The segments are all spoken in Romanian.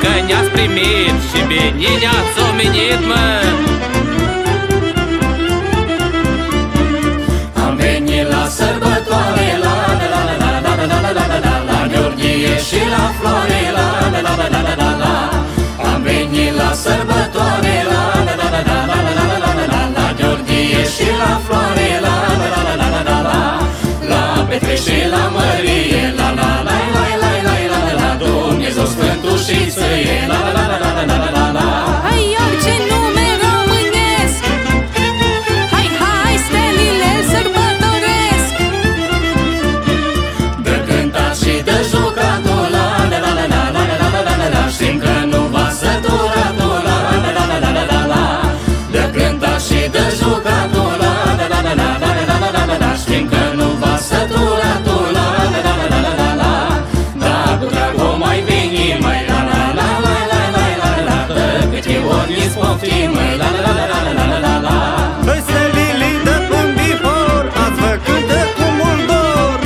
că ne-ați primit și bine ne-ați omenit, mă. Am venit la sărbătoare, la la la la la la la la la la la Gheorghe și la floare, la la la la la la la. Am venit la sărbătoare, la la la la la la la la la la la Gheorghe și la floare, la la la la la la la. La Petre și la Mărie, la la la la la la la la la. Dumnezeu Sfântul și ție, la la la la la la la la. Hai, orice nume românesc, hai, hai, stelile îl sărbătoresc. De cântat și de jucatul, la la la la la la la la la la la. Știm că nu va sătura tu, la la la la la la la la. De cântat și de jucatul, la la la la la la la la la la la. Știm că nu va sătura tu, la la la la la la la la. Dar cu drag o mai veni, mai la la la la la la la la. De câte ori ni-ți poftim, mai la la la la la la la la. Noi stelile de până bifor, ați făcut de cu mult dor.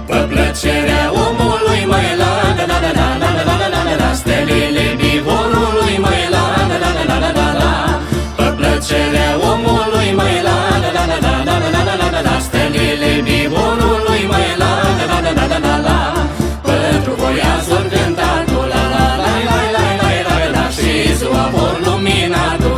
Pe plăcerea omului, mai la la la la la la la la la la la. Stelile bivorului, mai la la la la la la la la. Pe plăcerea omului, mai la la la la la la la la la la la. Stelile bivorului, mai la la la la la la la la. Pentru voi ați ori cântatul, la la la la la la la la la. Și ziua vor luminatul.